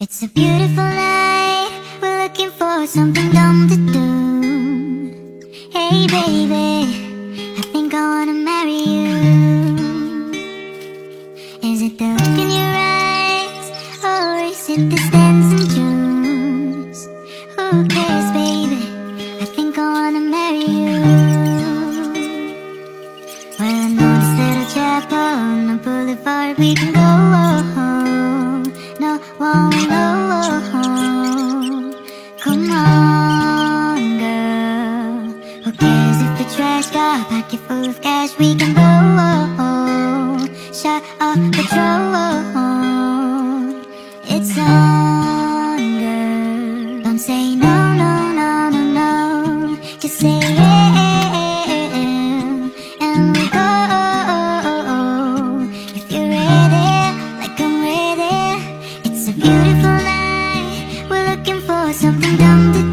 It's a beautiful night, we're looking for something dumb to do. Hey baby, I think I wanna marry you. Is it the look in your eyes, or is it the stands and tunes? Who cares baby, I think I wanna marry you. Well I know this little chapel on the boulevard we can go. No one will know. Come on girl, who cares if the trash got a pocket full of cash? We can roll, shut up patrol. It's on girl, don't say no, no, no, no, no. Just say yeah, and we go. If you're ready, like I'm ready. It's a beautiful night, we're looking for something dumb to do.